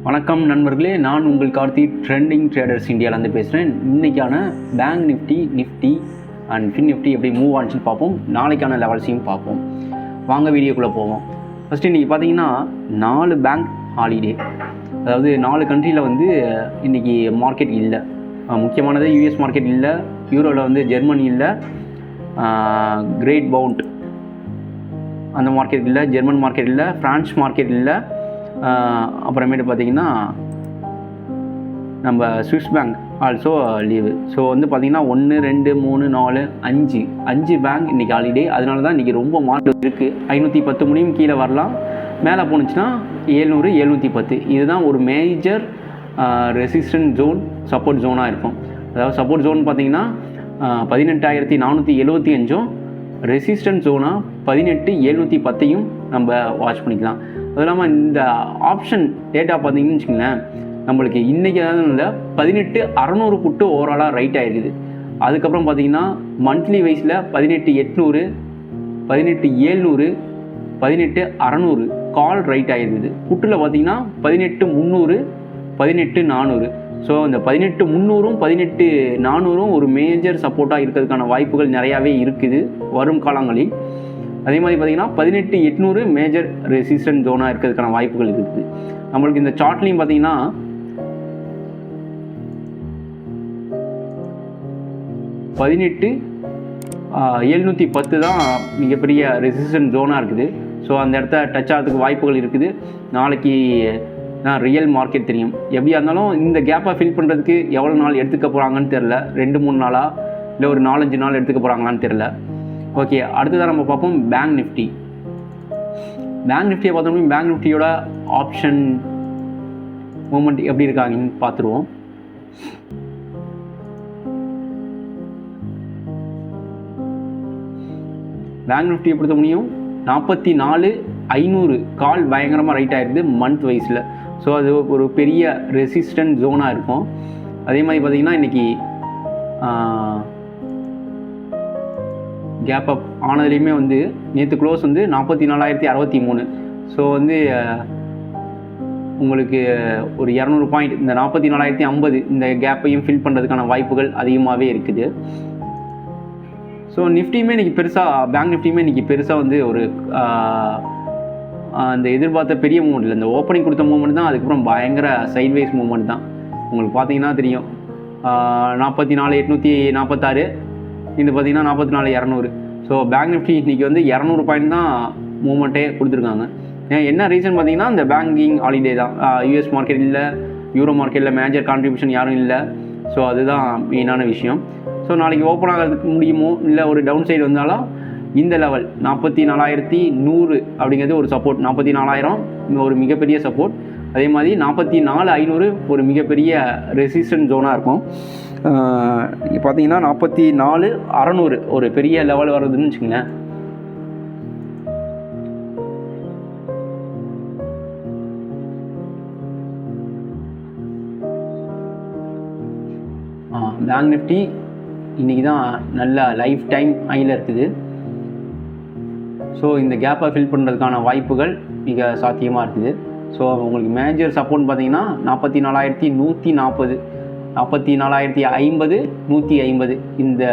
வணக்கம் நண்பர்களே, நான் உங்கள் கார்த்தி ட்ரெண்டிங் ட்ரேடர்ஸ் இந்தியாவிலேருந்து பேசுகிறேன். இன்றைக்கான bank Nifty and fin Nifty எப்படி மூவ் ஆனிச்சுன்னு பார்ப்போம். நாளைக்கான லெவல்ஸையும் பார்ப்போம். வாங்க வீடியோக்குள்ளே போவோம். ஃபஸ்ட்டு இன்றைக்கி பார்த்தீங்கன்னா 4 பேங்க் ஹாலிடே, அதாவது 4 கண்ட்ரியில் வந்து இன்றைக்கி மார்க்கெட் இல்லை. முக்கியமானது யூஎஸ் மார்க்கெட் இல்லை, யூரோவில் வந்து ஜெர்மனி இல்லை, கிரேட் பவுண்ட் அந்த மார்க்கெட் இல்லை, ஜெர்மன் மார்க்கெட் இல்லை, ஃப்ரான்ஸ் மார்க்கெட் இல்லை, அப்புறமேட்டு பார்த்திங்கன்னா நம்ம Swiss bank also leave. So வந்து பார்த்திங்கன்னா 1 2 3 4 5 பேங்க் இன்றைக்கி ஹாலிடே. அதனால தான் இன்றைக்கி ரொம்ப மார்க்கெட் இருக்குது. 510 முடியும் கீழே வரலாம், மேலே போணுச்சுன்னா 700 710. இதுதான் ஒரு மேஜர் ரெசிஸ்டன்ட் ஜோன், சப்போர்ட் ஜோனாக இருக்கும். அதாவது சப்போர்ட் ஜோன் பார்த்திங்கன்னா 18,475 ரெசிஸ்டன்ட் ஜோனாக 18,710 நம்ம வாட்ச் பண்ணிக்கலாம். அது இல்லாமல் இந்த ஆப்ஷன் டேட்டா பார்த்தீங்கன்னு வச்சுக்கோங்களேன், நம்மளுக்கு இன்றைக்கி இல்லை 18,600 புட்டு ஓவராலாக ரைட் ஆகிருக்குது. அதுக்கப்புறம் பார்த்திங்கன்னா மந்த்லி வைஸில் 18,800 18,700 18,600 கால் ரைட் ஆகிருக்குது. புட்டில் பார்த்திங்கன்னா 18,300 18,400. ஸோ இந்த 18,300 18,400 ஒரு மேஜர் சப்போர்ட்டாக இருக்கிறதுக்கான வாய்ப்புகள் நிறையாவே இருக்குது வரும் காலங்களில். அதே மாதிரி பார்த்திங்கன்னா 18,800 மேஜர் ரெசிஸ்டன்ட் ஜோனாக இருக்கிறதுக்கான வாய்ப்புகள் இருக்குது. நம்மளுக்கு இந்த சார்ட்லேயும் பார்த்திங்கன்னா 18,710 தான் மிகப்பெரிய ரெசிஸ்டன்ட் ஜோனாக இருக்குது. ஸோ அந்த இடத்த டச் ஆகிறதுக்கு வாய்ப்புகள் இருக்குது. நாளைக்கு தான் ரியல் மார்க்கெட் தெரியும். எப்படியா இருந்தாலும் இந்த கேப்பை ஃபில் பண்ணுறதுக்கு எவ்வளோ நாள் எடுத்துக்க போகிறாங்கன்னு தெரில. 2-3 நாளாக இல்லை ஒரு 4-5 நாள் எடுத்துக்க போகிறாங்களான்னு தெரில. ஓகே, அடுத்ததாக நம்ம பார்ப்போம் பேங்க் நிஃப்டியை பார்த்தோம்னா பேங்க் நிஃப்டியோட ஆப்ஷன் மூமெண்ட் எப்படி இருக்காங்கன்னு பார்த்துருவோம். பேங்க் நிஃப்டியை பொறுத்த முடியும் 44,500 கால் பயங்கரமாக ரைட் ஆகிருக்குது மந்த் வைஸில். ஸோ அது ஒரு பெரிய ரெசிஸ்டன்ட் ஜோனாக இருக்கும். அதே மாதிரி பார்த்திங்கன்னா இன்றைக்கி கேப் அப் ஆனதுலேயுமே வந்து நேற்று க்ளோஸ் வந்து 44,063. ஸோ வந்து உங்களுக்கு ஒரு 200 பாயிண்ட் இந்த 44,050 இந்த கேப்பையும் ஃபில் பண்ணுறதுக்கான வாய்ப்புகள் அதிகமாகவே இருக்குது. ஸோ நிஃப்டியுமே இன்றைக்கி பெருசாக பேங்க் நிஃப்டியுமே இன்றைக்கி பெருசாக வந்து ஒரு அந்த எதிர்பார்த்த பெரிய மூமெண்ட் இல்லை. இந்த ஓப்பனிங் கொடுத்த மூமெண்ட் தான், அதுக்கப்புறம் பயங்கர சைட்வைஸ் மூமெண்ட் தான். உங்களுக்கு பார்த்தீங்கன்னா தெரியும் 44,846 இது பார்த்திங்கன்னா 44,200. ஸோ பேங்க் நிஃப்டி இன்றைக்கி வந்து 200 பாயிண்ட் தான் மூமெண்ட்டே கொடுத்துருக்காங்க. என்ன ரீசன் பார்த்திங்கன்னா இந்த பேங்கிங் ஹாலிடே தான். யூஎஸ் மார்க்கெட் இல்லை, யூரோ மார்க்கெட்டில் மேஜர் கான்ட்ரிபியூஷன் யாரும் இல்லை. ஸோ அதுதான் மெயினான விஷயம். ஸோ நாளைக்கு ஓப்பன் ஆகிறதுக்கு முடியுமோ இல்லை ஒரு டவுன் சைடு வந்தாலும் இந்த லெவல் 44,100 அப்படிங்கிறது ஒரு சப்போர்ட். 44,000 ஒரு மிகப்பெரிய சப்போர்ட். அதே மாதிரி 44,500 ஒரு மிகப்பெரிய ரெசிஸ்டன்ட் ஜோனாக இருக்கும். பார்த்தீங்கன்னா 44,600 ஒரு பெரிய லெவல் வருதுன்னு வச்சுக்கோங்களேன். பேங்க் நிஃப்டி இன்றைக்கி தான் நல்ல லைஃப் டைம் ஹையில் இருக்குது. ஸோ இந்த கேப்பை ஃபில் பண்ணுறதுக்கான வாய்ப்புகள் மிக சாத்தியமாக இருக்குது. ஸோ உங்களுக்கு மேஜர் சப்போர்ட்னு பார்த்தீங்கன்னா 44,140 44,050 150 இந்த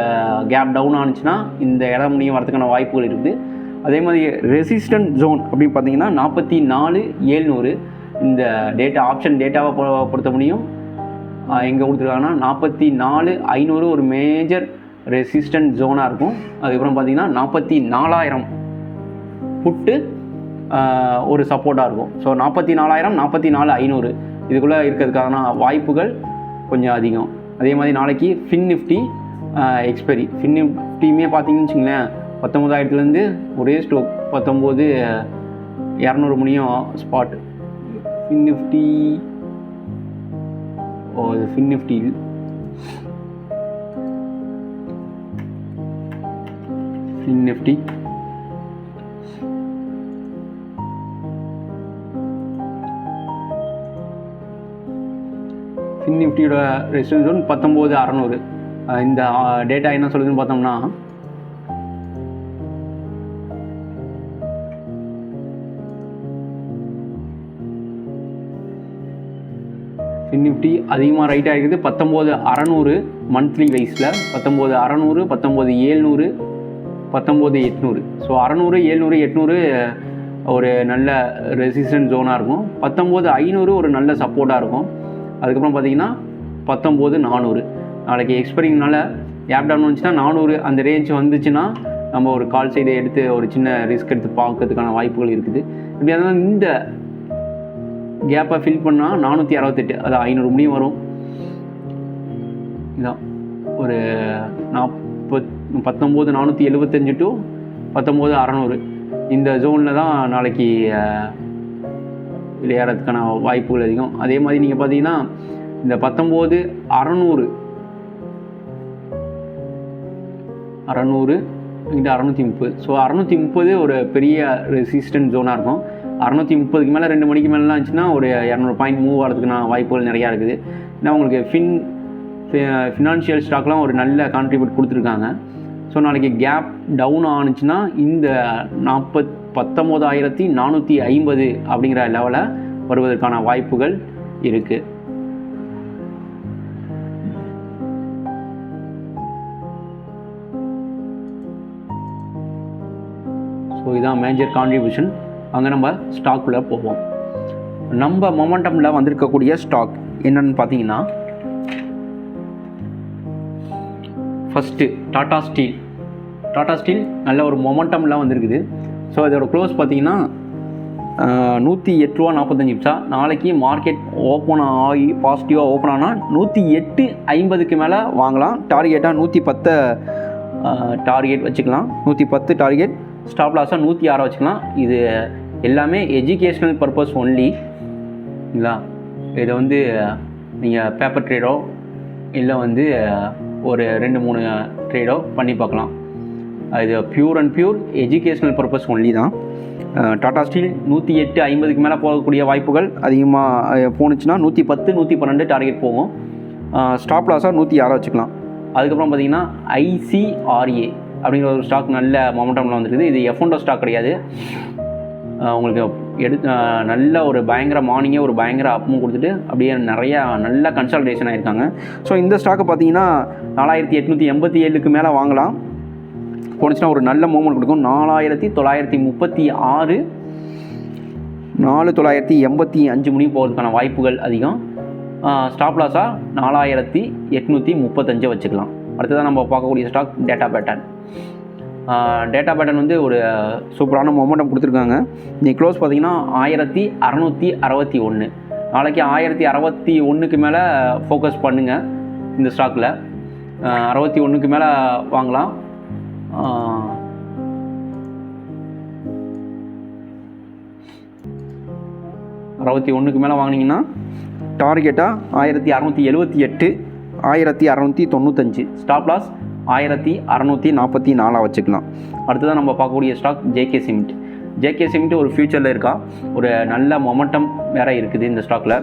கேப் டவுன் ஆனிச்சுன்னா இந்த இடம் முடியும் வரதுக்கான வாய்ப்புகள் இருக்குது. அதே மாதிரி ரெசிஸ்டன்ட் ஜோன் அப்படின்னு பார்த்தீங்கன்னா 44,700 இந்த டேட்டா ஆப்ஷன் டேட்டாவை பொறுத்த முடியும் எங்கே கொடுத்துருக்காங்கன்னா 44,500 ஒரு மேஜர் ரெசிஸ்டன்ட் ஜோனாக இருக்கும். அதுக்கப்புறம் பார்த்திங்கன்னா 44,000 புட்டு ஒரு சப்போர்ட்டாக இருக்கும். ஸோ 44,000 44,500 இதுக்குள்ளே இருக்கிறதுக்கான வாய்ப்புகள் கொஞ்சம் அதிகம். அதே மாதிரி நாளைக்கு ஃபின் நிஃப்டி எக்ஸ்பைரி. ஃபின் நிஃப்டியுமே பார்த்தீங்கன்னு வச்சுங்களேன் 19,000 ஒரே ஸ்டோக் 19,200 முடியும் spot. Fin nifty fin nifty fin நிஃப்டியோட ரெசிஸ்டன்ஸ் ஜோன் 19,600. இந்த டேட்டா என்ன சொல்லுதுன்னு பார்த்தோம்னா ஃபின் நிஃப்டி அதிகமாக ரைட் ஆகிருக்குது 19600 மந்த்லி வைஸில் 19600, 19700, 19800. ஸோ 600, 700, 800 ஒரு நல்ல ரெசிஸ்டன்ட் ஜோனாக இருக்கும். 19500 ஒரு நல்ல சப்போர்ட்டாக இருக்கும். அதுக்கப்புறம் பார்த்தீங்கன்னா 19400 நாளைக்கு எக்ஸ்பைரிங்னால கேப் டவுன் வந்துச்சுன்னா 400 அந்த ரேஞ்ச் வந்துச்சுன்னா நம்ம ஒரு கால் சைடு எடுத்து ஒரு சின்ன ரிஸ்க் எடுத்து பார்க்கறதுக்கான வாய்ப்புகள் இருக்குது. இப்படி அதனால் இந்த கேப்பை ஃபில் பண்ணால் 468 அது 500 முடியும் வரும். இதான் ஒரு 19475 டு 19600 இந்த ஜோனில் தான் நாளைக்கு விளையாடுறதுக்கான வாய்ப்புகள் அதிகம். அதே மாதிரி நீங்கள் பார்த்தீங்கன்னா இந்த 19600 இங்கிட்ட 630. ஸோ 630 ஒரு பெரிய ரெசிஸ்டன்ட் ஜோனாக இருக்கும். 630க்கு மேலே 2 மணிக்கு மேலாம் இருந்துச்சுன்னா ஒரு 200 பாயிண்ட் மூவ் ஆகிறதுக்கான வாய்ப்புகள் நிறையா இருக்குது. ஏன்னா உங்களுக்கு ஃபினான்ஷியல் ஸ்டாக்லாம் ஒரு நல்ல கான்ட்ரிபியூட் கொடுத்துருக்காங்க. ஸோ நாளைக்கு கேப் டவுன் ஆணுச்சுன்னா இந்த 19450 அப்படிங்கிற லெவலில் வருவதற்கான வாய்ப்புகள் இருக்குது. ஸோ இதான் மேஜர் கான்ட்ரிபியூஷன். அங்கே நம்ம ஸ்டாக்குள்ளே போவோம். நம்ம மொமெண்டமில் வந்திருக்கக்கூடிய ஸ்டாக் என்னென்னு பார்த்தீங்கன்னா ஃபஸ்ட்டு டாடா ஸ்டீல் நல்ல ஒரு மொமெண்டமில் வந்திருக்குது. ஸோ இதோட க்ளோஸ் பார்த்தீங்கன்னா 108.45 ரூபா. நாளைக்கு மார்க்கெட் ஓப்பன் ஆகி பாசிட்டிவாக ஓப்பன் ஆனால் 108.50க்கு மேலே வாங்கலாம். டார்கெட்டாக 110 டார்கெட் வச்சுக்கலாம். 110 டார்கெட். ஸ்டாப் லாஸாக 106 வச்சுக்கலாம். இது எல்லாமே எஜுகேஷ்னல் பர்பஸ் ஒன்லி இல்லைங்களா. இதை நீங்கள் பேப்பர் ட்ரேடோ இல்லை ஒரு 2-3 ட்ரேடோ பண்ணி பார்க்கலாம். இது pure and pure educational purpose only தான். டாடா ஸ்டீல் 108.50க்கு மேலே போகக்கூடிய வாய்ப்புகள் அதிகமாக போணுச்சுன்னா 110, 112 டார்கெட் போகும். ஸ்டாப் லாஸாக 106 வச்சுக்கலாம். அதுக்கப்புறம் பார்த்திங்கன்னா ICRA அப்படிங்கிற ஒரு ஸ்டாக் நல்ல மொமெண்டமில் வந்துருக்குது. இது F1 ஸ்டாக் கிடையாது. உங்களுக்கு நல்ல ஒரு பயங்கர மார்னிங்கே ஒரு பயங்கர அப்பும் கொடுத்துட்டு அப்படியே நிறையா நல்ல கன்சால்டேஷன் ஆகிருக்காங்க. ஸோ இந்த ஸ்டாக்கை பார்த்தீங்கன்னா 4887க்கு மேலே வாங்கலாம். போனுச்சுன்னா ஒரு நல்ல மூவ்மெண்ட் கொடுக்கும். 4936, 4985 மணி போகிறதுக்கான வாய்ப்புகள் அதிகம். ஸ்டாப் லாஸாக 4835 வச்சுக்கலாம். அடுத்ததான் நம்ம பார்க்கக்கூடிய ஸ்டாக் டேட்டா பேட்டர்ன் ஒரு சூப்பரான மொமெண்டம் கொடுத்துருக்காங்க. நீங்கள் க்ளோஸ் பார்த்தீங்கன்னா 1661. நாளைக்கு 1061க்கு மேலே ஃபோக்கஸ் பண்ணுங்கள். இந்த ஸ்டாக்கில் 61க்கு மேலே வாங்கலாம். 61க்கு மேலே வாங்கினீங்கன்னா டார்கெட்டாக 1678, 1695. ஸ்டாப் லாஸ் 1644 வச்சுக்கலாம். அடுத்ததான் நம்ம பார்க்கக்கூடிய ஸ்டாக் ஜேகே சிமெண்ட் ஒரு ஃபியூச்சரில் இருக்கா. ஒரு நல்ல மொமெண்டம் வேறு இருக்குது இந்த ஸ்டாக்கில்.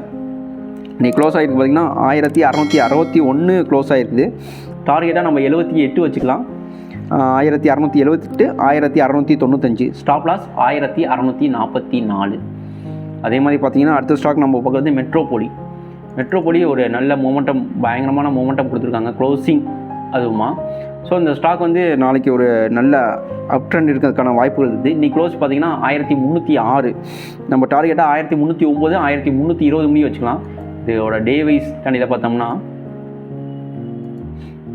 இன்றைக்கி க்ளோஸ் ஆகிருக்கு பார்த்திங்கன்னா 1661 க்ளோஸ் ஆகிருக்குது. டார்கெட்டாக நம்ம 78 வச்சுக்கலாம். 1678, 1695. Stop loss 1644. அதே மாதிரி பார்த்திங்கன்னா அடுத்த ஸ்டாக் நம்ம பார்க்குறது மெட்ரோபோலி ஒரு நல்ல மொமெண்டம், பயங்கரமான மொமெண்டம் கொடுத்துருக்காங்க க்ளோசிங் அதுவுமா. ஸோ இந்த ஸ்டாக் நாளைக்கு ஒரு நல்ல அப் ட்ரெண்ட் இருக்கிறதுக்கான வாய்ப்புகள் இருக்குது. இன்றைக்கி க்ளோஸ் பார்த்திங்கன்னா 1306. நம்ம டார்கெட்டாக 1309, 1320 மணி வச்சுக்கலாம். இதோட டே வைஸ் தண்ணியில் பார்த்தோம்னா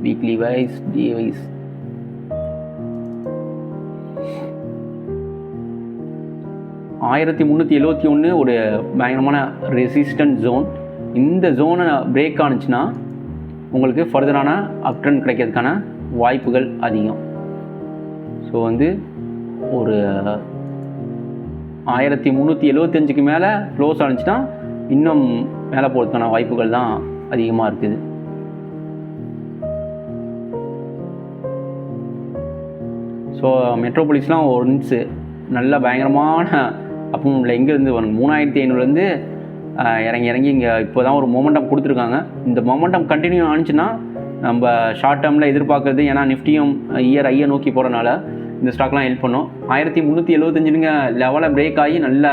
வீக்லி வைஸ், டே வைஸ் 1371 ஒரு பயங்கரமான ரெசிஸ்டன்ட் ஜோன். இந்த ஜோனை பிரேக் ஆனிச்சுன்னா உங்களுக்கு ஃபர்தரான அப் ட்ரெண்ட் கிடைக்கிறதுக்கான வாய்ப்புகள் அதிகம். ஸோ ஒரு 1375க்கு மேலே க்ளோஸ் ஆனிச்சுன்னா இன்னும் மேலே போகிறதுக்கான வாய்ப்புகள் தான் அதிகமாக இருக்குது. ஸோ மெட்ரோபாலிஸ்லாம் ஒன்ஸ் நல்ல பயங்கரமான அப்பவும் இல்லை. எங்கேருந்து 3500 இறங்கி இங்கே இப்போ தான் ஒரு மொமெண்டம் கொடுத்துருக்காங்க. இந்த மொமெண்டம் கண்டினியூ ஆனிச்சுன்னா நம்ம ஷார்ட் டேர்மில் எதிர்பார்க்குறது, ஏன்னா நிஃப்டியும் இயர் ஐயை நோக்கி போகிறனால இந்த ஸ்டாக்லாம் ஹெல்ப் பண்ணும். 1375 லெவலில் பிரேக் ஆகி நல்ல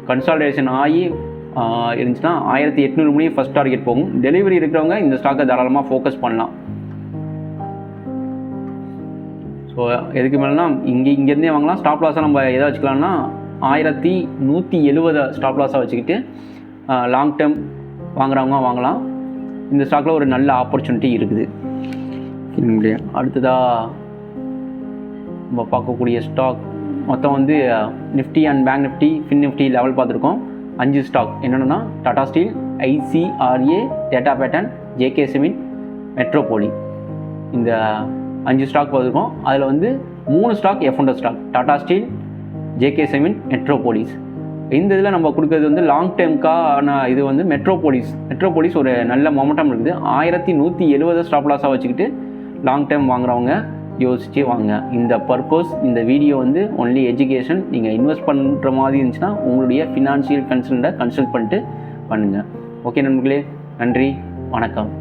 கன்சால்டேஷன் ஆகி இருந்துச்சுன்னா 1800 முடியும் ஃபஸ்ட் டார்கெட் போகும். டெலிவரி இருக்கிறவங்க இந்த ஸ்டாக்கை தாராளமாக ஃபோக்கஸ் பண்ணலாம். ஸோ எதுக்கு மேலேனா இங்கேருந்தே வாங்கலாம். ஸ்டாப் லாஸாக நம்ம எதை வச்சுக்கலாம்னா 1170 ஸ்டாப் லாஸாக வச்சுக்கிட்டு லாங் டேர்ம் வாங்குறவங்க வாங்கலாம். இந்த ஸ்டாக்கில் ஒரு நல்ல ஆப்பர்ச்சுனிட்டி இருக்குது. அடுத்ததாக நம்ம பார்க்கக்கூடிய ஸ்டாக் மொத்தம் வந்து nifty and bank nifty, fin nifty level பார்த்துருக்கோம். 5 ஸ்டாக் என்னென்னா Tata steel, ICRA, data pattern, JK cement, Metropolis. இந்த 5 ஸ்டாக் பார்த்துருக்கோம். அதில் வந்து 3 stock F1 stock, Tata steel, JK cement, Metropolis. இந்த இதில் நம்ம கொடுக்குறது வந்து லாங் டேர்ம்க்கான இது வந்து மெட்ரோபோலிஸ் ஒரு நல்ல மொமெண்டம் இருக்குது. 1170 ஸ்டாப் லாஸாக வச்சுக்கிட்டு லாங் டேர்ம் வாங்குறவங்க யோசிச்சு வாங்க. இந்த பர்பஸ் இந்த வீடியோ வந்து ஒன்லி எஜுகேஷன். நீங்கள் இன்வெஸ்ட் பண்ணுற மாதிரி இருந்துச்சுன்னா உங்களுடைய ஃபினான்ஷியல் கன்சல்ட்டை கன்சல்ட் பண்ணிட்டு பண்ணுங்கள். ஓகே நண்பர்களே, நன்றி, வணக்கம்.